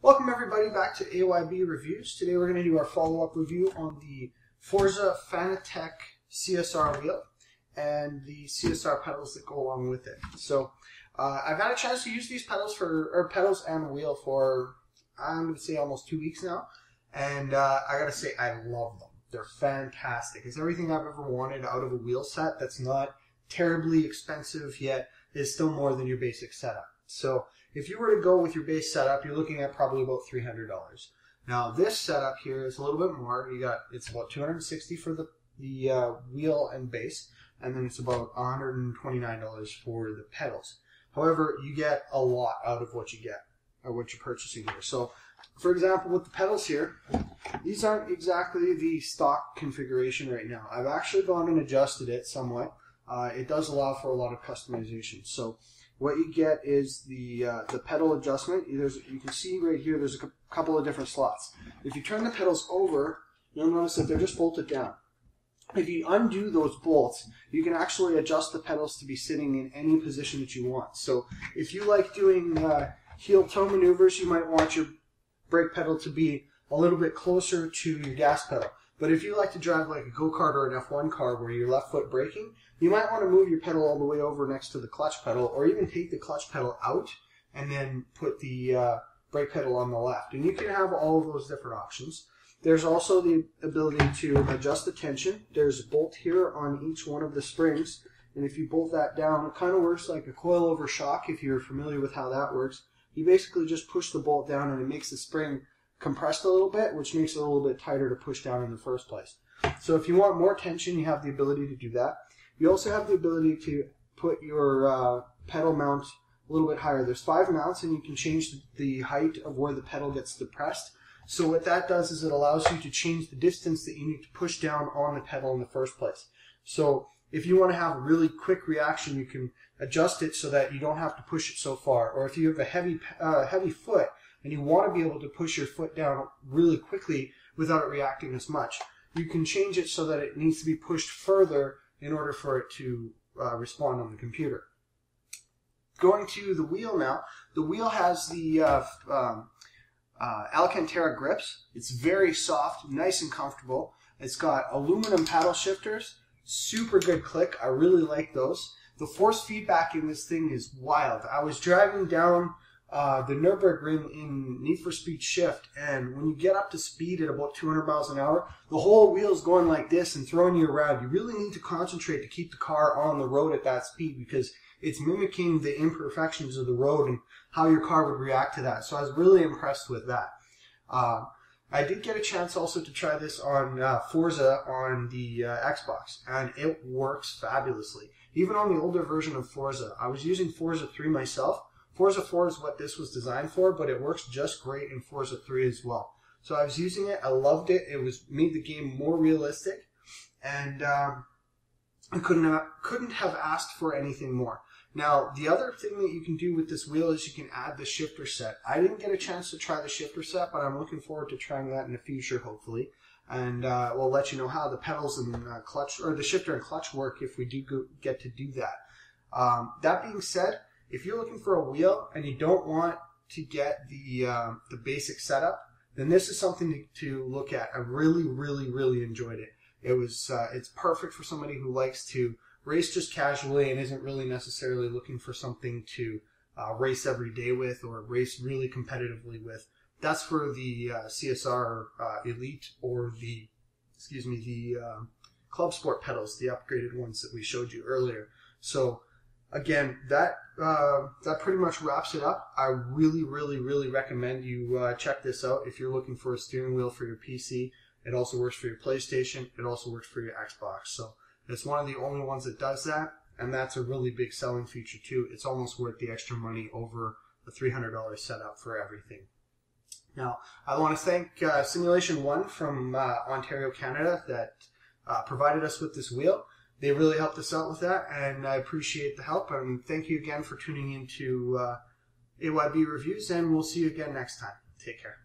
Welcome everybody back to AYB Reviews. Today we're going to do our follow-up review on the Forza Fanatec CSR wheel and the CSR pedals that go along with it. So I've had a chance to use these pedals pedals and wheel for, I'm going to say, almost 2 weeks now, and I got to say I love them. They're fantastic. It's everything I've ever wanted out of a wheel set that's not terribly expensive yet is still more than your basic setup. So if you were to go with your base setup, you're looking at probably about $300. Now this setup here is a little bit more. It's about $260 for the wheel and base, and then it's about $129 for the pedals. However, you get a lot out of what you get, or what you're purchasing here. So, for example, with the pedals here, these aren't exactly the stock configuration right now. I've actually gone and adjusted it somewhat. It does allow for a lot of customization. So what you get is the pedal adjustment. You can see right here there's a couple of different slots. If you turn the pedals over, you'll notice that they're just bolted down. If you undo those bolts, you can actually adjust the pedals to be sitting in any position that you want. So if you like doing heel-toe maneuvers, you might want your brake pedal to be a little bit closer to your gas pedal. But if you like to drive like a go-kart or an F1 car where you're left foot braking, you might want to move your pedal all the way over next to the clutch pedal, or even take the clutch pedal out and then put the brake pedal on the left. And you can have all of those different options. There's also the ability to adjust the tension. There's a bolt here on each one of the springs, and if you bolt that down, it kind of works like a coilover shock if you're familiar with how that works. You basically just push the bolt down and it makes the spring compressed a little bit, which makes it a little bit tighter to push down in the first place. So if you want more tension, you have the ability to do that. You also have the ability to put your pedal mount a little bit higher. There's 5 mounts, and you can change the height of where the pedal gets depressed. So what that does is it allows you to change the distance that you need to push down on the pedal in the first place. So if you want to have a really quick reaction, you can adjust it so that you don't have to push it so far. Or if you have a heavy foot and you want to be able to push your foot down really quickly without it reacting as much, you can change it so that it needs to be pushed further in order for it to respond on the computer. Going to the wheel now, the wheel has the Alcantara grips. It's very soft, nice and comfortable. It's got aluminum paddle shifters, super good click. I really like those. The force feedback in this thing is wild. I was driving down the Nürburgring in Need for Speed Shift, and when you get up to speed at about 200 miles an hour, the whole wheel's going like this and throwing you around. You really need to concentrate to keep the car on the road at that speed, because it's mimicking the imperfections of the road and how your car would react to that. So I was really impressed with that. I did get a chance also to try this on Forza on the Xbox, and it works fabulously. Even on the older version of Forza, I was using Forza 3 myself. Forza 4 is what this was designed for, but it works just great in Forza 3 as well. So I was using it, I loved it. It made the game more realistic, and I couldn't have asked for anything more. Now, the other thing that you can do with this wheel is you can add the shifter set. I didn't get a chance to try the shifter set, but I'm looking forward to trying that in the future, hopefully. And we'll let you know how the pedals and clutch, or the shifter and clutch, work if we do get to do that. That being said, if you're looking for a wheel and you don't want to get the basic setup, then this is something to look at. I really, really, really enjoyed it. It's perfect for somebody who likes to race just casually and isn't really necessarily looking for something to race every day with or race really competitively with. That's for the CSR Elite, or the Club Sport pedals, the upgraded ones that we showed you earlier. So again, that pretty much wraps it up. I really, really, really recommend you check this out if you're looking for a steering wheel for your PC. It also works for your PlayStation. It also works for your Xbox. So it's one of the only ones that does that, and that's a really big selling feature too. It's almost worth the extra money over the $300 setup for everything. Now, I want to thank Simulation 1 from Ontario, Canada, that provided us with this wheel. They really helped us out with that, and I appreciate the help. And thank you again for tuning in to AYB Reviews, and we'll see you again next time. Take care.